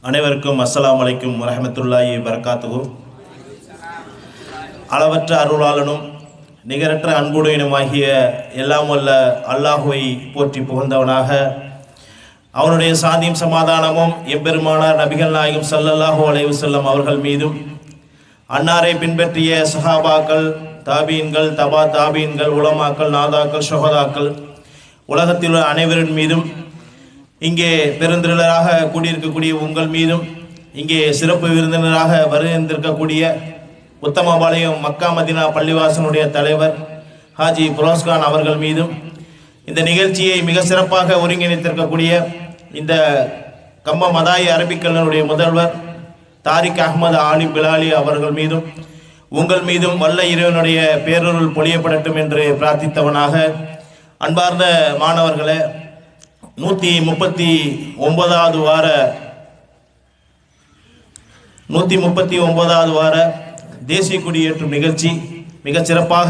அனைவருக்கும் அஸ்ஸலாமு அலைக்கும் வரஹ்மத்துல்லாஹி வபரகாத்துஹு. அளவற்ற அருளாளனும் நிகரற்ற அன்புடையனுமாகிய எல்லாம் வல்ல அல்லாஹுவை போற்றி புகழ்ந்தவனாக, அவனுடைய சாந்தியும் சமாதானமும் எம்பெருமானார் நபிகள் நாயகம் ஸல்லல்லாஹு அலைஹி வஸல்லம் அவர்கள் மீதும், அன்னாரை பின்பற்றிய சஹாபாக்கள், தாபீன்கள், தபா தாபீன்கள், உலமாக்கள், நாதாக்கள், ஷுஹதாக்கள், உலகத்தில் உள்ள அனைவரின் மீதும், இங்கே பெருந்திரளாக கூடியிருக்கக்கூடிய உங்கள் மீதும், இங்கே சிறப்பு விருந்தினராக வருகின்றிருக்கக்கூடிய உத்தமபாளையம் மக்கா மதினா பள்ளிவாசனுடைய தலைவர் ஹாஜி புரோஸ்கான் அவர்கள் மீதும், இந்த நிகழ்ச்சியை மிக சிறப்பாக ஒருங்கிணைத்திருக்கக்கூடிய இந்த கம்பம் மதாயி அரபிக்கல்லூரிய முதல்வர் தாரிக் அஹ்மது ஆலிம் பிலாலி அவர்கள் மீதும், உங்கள் மீதும் வல்ல இறைவனுடைய பேரருள் பொழியப்படட்டும் என்று பிரார்த்தித்தவனாக, அன்பார்ந்த மாணவர்களே, 139வது வார தேசிய கொடியேற்றும் நிகழ்ச்சி மிக சிறப்பாக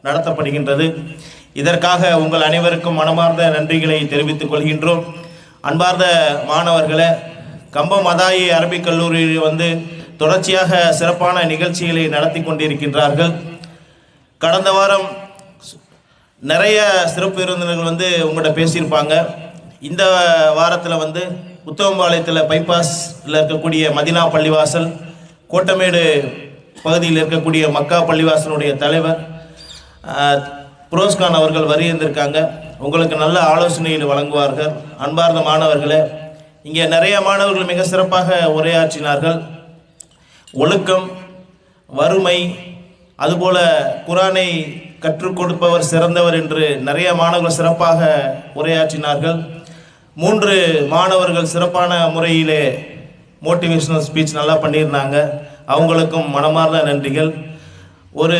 நடத்தப்படுகின்றது. இதற்காக உங்கள் அனைவருக்கும் மனமார்ந்த நன்றிகளை தெரிவித்துக் கொள்கின்றோம். அன்பார்ந்த மாணவர்களே, கம்பம் மதாயி அரபிக் கல்லூரியில் தொடர்ச்சியாக சிறப்பான நிகழ்ச்சிகளை நடத்தி கொண்டிருக்கின்றார்கள். கடந்த வாரம் நிறைய சிறப்பு விருந்தினர்கள் உங்கள்கிட்ட பேசியிருப்பாங்க. இந்த வாரத்தில் உத்தமபாளையத்தில் பைபாஸில் இருக்கக்கூடிய மதினா பள்ளிவாசல், கோட்டமேடு பகுதியில் இருக்கக்கூடிய மக்கா பள்ளிவாசலுடைய தலைவர் புரோஸ்கான் அவர்கள் வருகின்றிருக்காங்க. உங்களுக்கு நல்ல ஆலோசனைகள் வழங்குவார்கள். அன்பார்ந்த மாணவர்களே, இங்கே நிறைய மாணவர்கள் மிக சிறப்பாக உரையாற்றினார்கள். ஒழுக்கம், வறுமை, அதுபோல குரானை கற்றுக் கொடுப்பவர் சிறந்தவர் என்று நிறைய மாணவர்கள் சிறப்பாக உரையாற்றினார்கள். 3 மாணவர்கள் சிறப்பான முறையிலே மோட்டிவேஷனல் ஸ்பீச் நல்லா பண்ணியிருந்தாங்க. அவங்களுக்கும் மனமார்ந்த நன்றிகள். ஒரு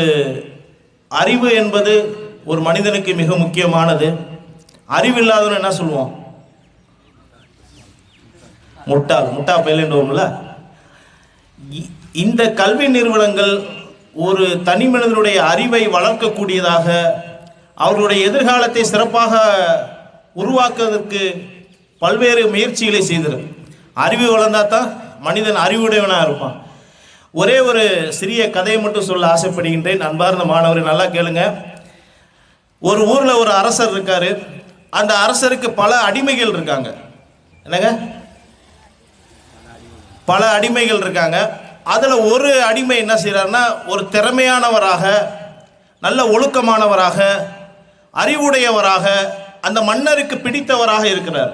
அறிவு என்பது ஒரு மனிதனுக்கு மிக முக்கியமானது. அறிவில்லாதவன் என்ன சொல்லுவோம்? முட்டா பயிலுன்றோம்ல. இந்த கல்வி நிறுவனங்கள் ஒரு தனி மனிதனுடைய அறிவை வளர்க்கக்கூடியதாக, அவர்களுடைய எதிர்காலத்தை சிறப்பாக உருவாக்குவதற்கு பல்வேறு முயற்சிகளை செய்திருக்கு. அறிவு வளர்ந்தால் தான் மனிதன் அறிவுடையவனாக இருப்பான். ஒரே ஒரு சிறிய கதையை மட்டும் சொல்ல ஆசைப்படுகின்றேன். அன்பார்ந்த மாணவரை நல்லா கேளுங்க. ஒரு ஊரில் ஒரு அரசர் இருக்காரு. அந்த அரசருக்கு பல அடிமைகள் இருக்காங்க. என்னங்க? பல அடிமைகள் இருக்காங்க. அதில் ஒரு அடிமை என்ன செய்கிறாருன்னா, ஒரு திறமையானவராக, நல்ல ஒழுக்கமானவராக, அறிவுடையவராக, அந்த மன்னருக்கு பிடித்தவராக இருக்கிறார்.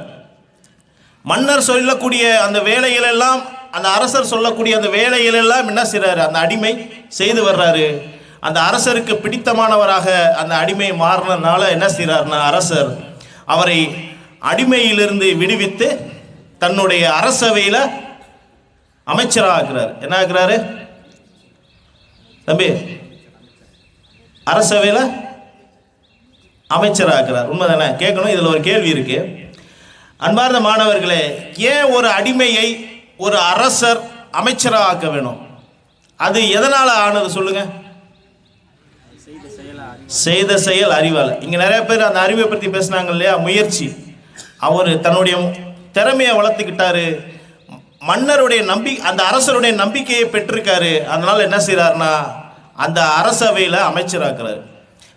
மன்னர் சொல்லக்கூடிய அந்த வேலைகளெல்லாம், அந்த அரசர் சொல்லக்கூடிய அந்த வேலைகளெல்லாம் என்ன செய்கிறாரு? அந்த அடிமை செய்து வர்றாரு. அந்த அரசருக்கு பிடித்தமானவராக அந்த அடிமை மாறினால என்ன செய்கிறார்னா, அரசர் அவரை அடிமையிலிருந்து விடுவித்து தன்னுடைய அரசவையில் அமைச்சராக ஆகிறார். என்ன ஆகிறாரு தம்பி? அரசவையில் அமைச்சராக ஆகிறார். உண்மைதானே? கேட்கணும். இதில் ஒரு கேள்வி இருக்கு. அன்பார்ந்த மாணவர்களே, ஏன் ஒரு அடிமையை ஒரு அரசர் அமைச்சராக ஆக்க வேணும்? அது எதனால் ஆனது சொல்லுங்க? செய்த செயல் அறிவால். இங்கே நிறைய பேர் அந்த அறிவை பற்றி பேசினாங்க இல்லையா? முயற்சி. அவர் தன்னுடைய திறமையை வளர்த்துக்கிட்டாரு. மன்னருடைய அந்த அரசருடைய நம்பிக்கையை பெற்றிருக்காரு. அதனால என்ன செய்யறாருன்னா, அந்த அரசவையில் அமைச்சராக்குறாரு.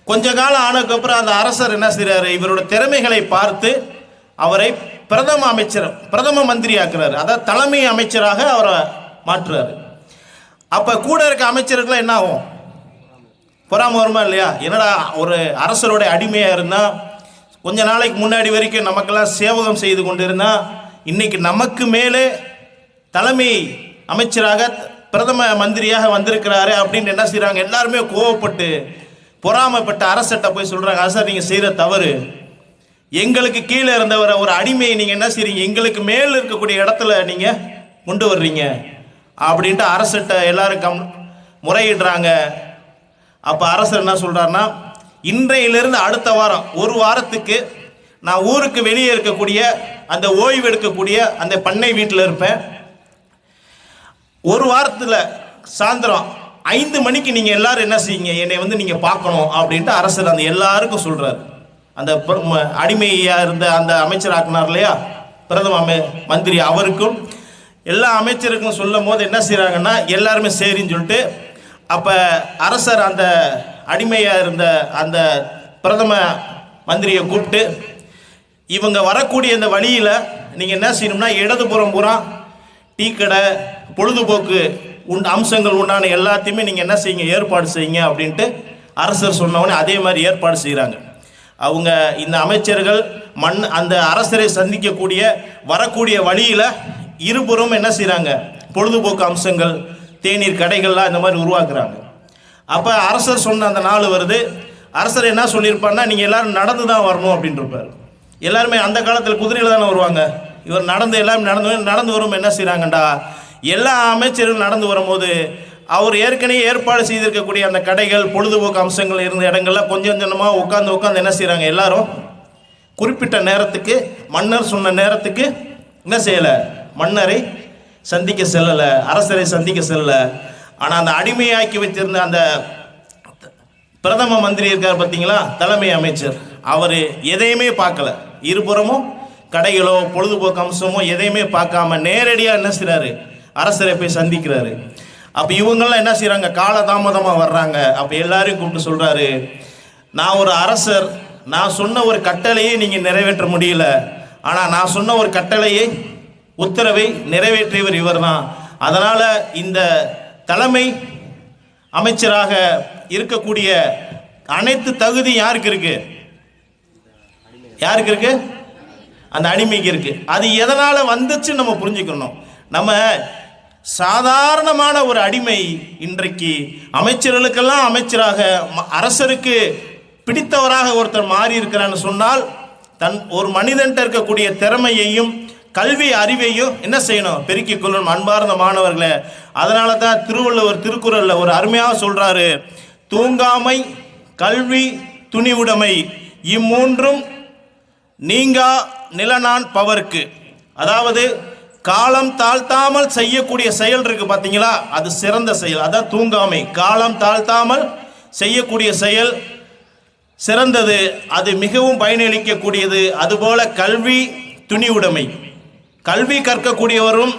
கொஞ்ச காலம் ஆனதுக்கப்புறம் அந்த அரசர் என்ன செய்யறாரு? இவரோட திறமைகளை பார்த்து அவரை பிரதம மந்திரி ஆக்குறாரு. அதாவது தலைமை அமைச்சராக அவரை மாற்றுறாரு. அப்போ கூட இருக்க அமைச்சர்கள் என்ன ஆகும்? பொறாம வருமா இல்லையா? என்னடா, ஒரு அரசருடைய அடிமையாக இருந்தால் கொஞ்ச நாளைக்கு முன்னாடி வரைக்கும் நமக்கெல்லாம் சேவகம் செய்து கொண்டு இருந்தால், இன்னைக்கு நமக்கு மேலே தலைமை அமைச்சராக பிரதம மந்திரியாக வந்திருக்கிறாரு அப்படின்னு என்ன செய்கிறாங்க? எல்லாருமே கோவப்பட்டு பொறாமைப்பட்ட அரசர்கிட்ட போய் சொல்கிறாங்க, அரசர் நீங்கள் செய்கிற தவறு, எங்களுக்கு கீழே இருந்தவரை ஒரு அடிமையை நீங்கள் என்ன செய்றீங்க, எங்களுக்கு மேல் இருக்கக்கூடிய இடத்துல நீங்கள் கொண்டு வர்றீங்க அப்படின்ட்டு அரசர்கிட்ட எல்லாரும் முறையிடுறாங்க. அப்போ அரசர் என்ன சொல்கிறாருன்னா, இன்றையிலிருந்து அடுத்த வாரம், ஒரு வாரத்துக்கு நான் ஊருக்கு வெளியே இருக்கக்கூடிய அந்த ஓய்வு எடுக்கக்கூடிய அந்த பண்ணை வீட்டில் இருப்பேன். ஒரு வாரத்தில் சாயந்தரம் 5 மணிக்கு நீங்கள் எல்லாரும் என்ன செய்யுங்க, என்னை நீங்கள் பார்க்கணும் அப்படின்ட்டு அரசர் அந்த எல்லாருக்கும் சொல்கிறார். அந்த அடிமையாக இருந்த அந்த அமைச்சர் ஆக்கினார் இல்லையா, பிரதம மந்திரி, அவருக்கும் எல்லா அமைச்சருக்கும் சொல்லும் போது என்ன செய்கிறாங்கன்னா எல்லாருமே சரின்னு சொல்லிட்டு, அப்போ அரசர் அந்த அடிமையாக இருந்த அந்த பிரதம மந்திரியை கூப்பிட்டு, இவங்க வரக்கூடிய இந்த வழியில் நீங்கள் என்ன செய்யணும்னா இடதுபுறம் பூரா டீ கடை, பொழுதுபோக்கு அம்சங்கள் உண்டான எல்லாத்தையுமே நீங்கள் என்ன செய்யுங்க, ஏற்பாடு செய்யுங்க அப்படின்ட்டு அரசர் சொன்னவொடனே அதே மாதிரி ஏற்பாடு செய்கிறாங்க. அவங்க இந்த அமைச்சர்கள் அந்த அரசரை சந்திக்கக்கூடிய வரக்கூடிய வழியில் இருபுறம் என்ன செய்கிறாங்க, பொழுதுபோக்கு அம்சங்கள், தேநீர் கடைகள்லாம் இந்த மாதிரி உருவாக்குறாங்க. அப்போ அரசர் சொன்ன அந்த நாள் வருது. அரசர் என்ன சொல்லியிருப்பாருன்னா, நீங்கள் எல்லோரும் நடந்து தான் வரணும் அப்படின்ட்டு இருப்பார். எல்லாருமே அந்த காலத்தில் குதிரையில் தானே வருவாங்க. இவர் எல்லாரும் நடந்து வரும். என்ன செய்கிறாங்கண்டா, எல்லா அமைச்சரும் நடந்து வரும்போது அவர் ஏற்கனவே ஏற்பாடு செய்திருக்கக்கூடிய அந்த கடைகள், பொழுதுபோக்கு அம்சங்கள் இருந்த இடங்கள்லாம் கொஞ்சம் கொஞ்சமாக உட்காந்து என்ன செய்கிறாங்க, எல்லாரும் குறிப்பிட்ட நேரத்துக்கு, மன்னர் சொன்ன நேரத்துக்கு என்ன செய்யலை, மன்னரை சந்திக்க செல்லலை, அரசரை சந்திக்க செல்லலை. ஆனால் அந்த அடிமையாக்கி வச்சிருந்த அந்த பிரதம மந்திரி இருக்கார் பார்த்தீங்களா, தலைமை அமைச்சர், அவர் எதையுமே பார்க்கல. இருபுறமும் கடைகளோ பொழுதுபோக்கு அம்சமோ எதையுமே பார்க்காம நேரடியாக என்ன செய்கிறாரு, அரசரை போய் சந்திக்கிறாரு. அப்போ இவங்கெல்லாம் என்ன செய்கிறாங்க, காலதாமதமாக வர்றாங்க. அப்போ எல்லாரையும் கூப்பிட்டு சொல்கிறாரு, நான் ஒரு அரசர், நான் சொன்ன ஒரு கட்டளையை நீங்கள் நிறைவேற்ற முடியல, ஆனால் நான் சொன்ன ஒரு கட்டளையை, உத்தரவை நிறைவேற்றியவர் இவர் தான். அதனால் இந்த தலைமை அமைச்சராக இருக்கக்கூடிய அனைத்து தகுதி யாருக்கு இருக்கு, யாருக்கு இருக்கு, அந்த அடிமைக்கு இருக்கு. அது எதனால் வந்துச்சு நம்ம புரிஞ்சுக்கணும். நம்ம சாதாரணமான ஒரு அடிமை இன்றைக்கு அமைச்சர்களுக்கெல்லாம் அமைச்சராக, அரசருக்கு பிடித்தவராக ஒருத்தர் மாறி இருக்கிறான்னு சொன்னால், ஒரு மனிதன்ட்ட இருக்கக்கூடிய திறமையையும் கல்வி அறிவையும் என்ன செய்யணும், பெருக்கிக் கொள்ளணும். அன்பார்ந்த மாணவர்களே, அதனால தான் திருவள்ளுவர் திருக்குறளில் ஒரு அருமையாக சொல்றாரு, தூங்காமை, கல்வி, துணிவுடைமை இம்மூன்றும் நீங்கா நிலனான் பவர்க்கு. அதாவது காலம் தாழ்த்தாமல் செய்யக்கூடிய செயல் இருக்கு பார்த்தீங்களா, அது சிறந்த செயல். அதான் தூங்காமை. காலம் தாழ்த்தாமல் செய்யக்கூடிய செயல் சிறந்தது, அது மிகவும் பயனளிக்கக்கூடியது. அதுபோல கல்வி, துணிவுடைமை, கல்வி கற்கக்கூடியவரும்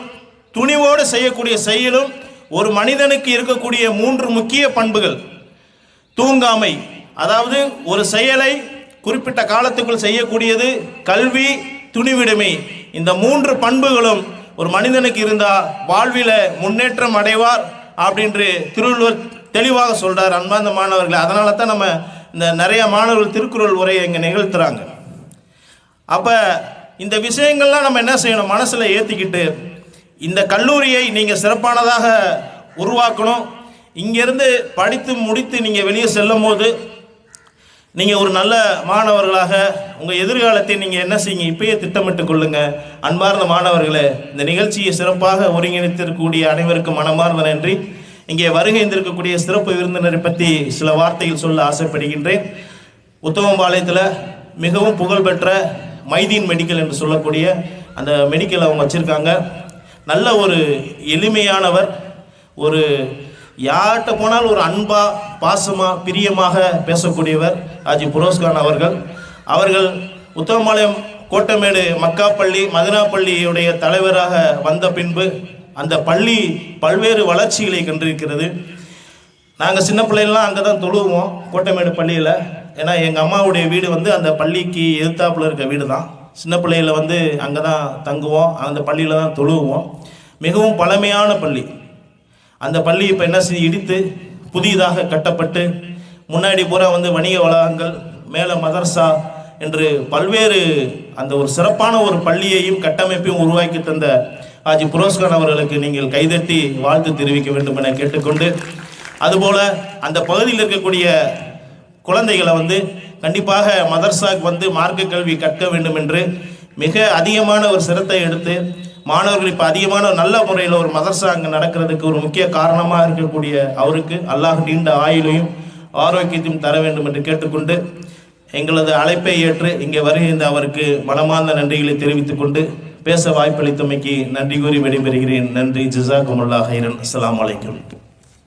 துணிவோடு செய்யக்கூடிய செயலும் ஒரு மனிதனுக்கு இருக்கக்கூடிய 3 முக்கிய பண்புகள். தூங்காமை, அதாவது ஒரு செயலை குறிப்பிட்ட காலத்துக்குள் செய்யக்கூடியது, கல்வி, துணிவிடுமை. இந்த 3 பண்புகளும் ஒரு மனிதனுக்கு இருந்தால் வாழ்வில் முன்னேற்றம் அடைவார் அப்படின்று திருவள்ளுவர் தெளிவாக சொல்கிறார். அன்பார்ந்த மாணவர்களே, அதனால தான் நம்ம இந்த நிறைய மாணவர்கள் திருக்குறள் உரையை இங்கே நிகழ்த்துறாங்க. அப்போ இந்த விஷயங்கள்லாம் நம்ம என்ன செய்யணும், மனசில் ஏற்றிக்கிட்டு இந்த கல்லூரியை நீங்கள் சிறப்பானதாக உருவாக்கணும். இங்கேருந்து படித்து முடித்து நீங்கள் வெளியே செல்லும் போது நீங்கள் ஒரு நல்ல மாணவர்களாக உங்கள் எதிர்காலத்தை நீங்கள் என்ன செய்யுங்க, இப்பயே திட்டமிட்டு கொள்ளுங்கள். அன்பார்ந்த மாணவர்களே, இந்த நிகழ்ச்சியை சிறப்பாக ஒருங்கிணைத்திருக்கக்கூடிய அனைவருக்கும் மனமார்ந்த நன்றி. இங்கே வருகைந்திருக்கக்கூடிய சிறப்பு விருந்தினரை பற்றி சில வார்த்தைகள் சொல்ல ஆசைப்படுகின்றேன். உத்தமபாளையத்தில் மிகவும் புகழ்பெற்ற மைதீன் மெடிக்கல் என்று சொல்லக்கூடிய அந்த மெடிக்கல் அவங்க வச்சுருக்காங்க. நல்ல ஒரு எளிமையானவர், ஒரு யார்கிட்ட போனாலும் ஒரு அன்பா, பாசமாக, பிரியமாக பேசக்கூடியவர் ஆஜி புரோஸ்கான் அவர்கள் உத்தமபாளையம் கோட்டமேடு மக்காப்பள்ளி மதினாப்பள்ளியுடைய தலைவராக வந்த பின்பு அந்த பள்ளி பல்வேறு வளர்ச்சிகளை கண்டிருக்கிறது. நாங்கள் சின்ன பிள்ளைகள்லாம் அங்கே தான் தொழுவோம், கோட்டமேடு பள்ளியில். ஏன்னா எங்கள் அம்மாவுடைய வீடு அந்த பள்ளிக்கு எதிர்த்தாப்பில் இருக்க வீடு தான். சின்ன பிள்ளையில் அங்கே தான் தங்குவோம், அந்த பள்ளியில் தான் தொழுவோம். மிகவும் பழமையான பள்ளி. அந்த பள்ளி இப்போ என்ன செய்து இடித்து புதிதாக கட்டப்பட்டு முன்னாடி பூரா வணிக வளாகங்கள், மேலே மதர்சா என்று பல்வேறு அந்த ஒரு சிறப்பான ஒரு பள்ளியையும் கட்டமைப்பையும் உருவாக்கி தந்த ஆஜி புரோஸ்கான் அவர்களுக்கு நீங்கள் கைதட்டி வாழ்த்து தெரிவிக்க வேண்டும் என கேட்டுக்கொண்டு, அதுபோல் அந்த பகுதியில் இருக்கக்கூடிய குழந்தைகளை கண்டிப்பாக மதர்சாக்கு மார்க்க கல்வி கற்க வேண்டும் என்று மிக அதிகமான ஒரு சிரத்தை எடுத்து மாணவர்கள் இப்போ அதிகமான நல்ல முறையில் ஒரு மதர்சா அங்கே நடக்கிறதுக்கு ஒரு முக்கிய காரணமாக இருக்கக்கூடிய அவருக்கு அல்லாஹ் நீண்ட ஆயுளையும் ஆரோக்கியத்தையும் தர வேண்டும் என்று கேட்டுக்கொண்டு, எங்களது அழைப்பை ஏற்று இங்கே வருகின்ற அவருக்கு மனமார்ந்த நன்றிகளை தெரிவித்துக் கொண்டு பேச வாய்ப்பளித்தமைக்கு நன்றி கூறி விடைபெறுகிறேன். நன்றி. ஜஸாக்குமுல்லாஹ் ஹைரன். அஸ்ஸலாமு அலைக்கும்.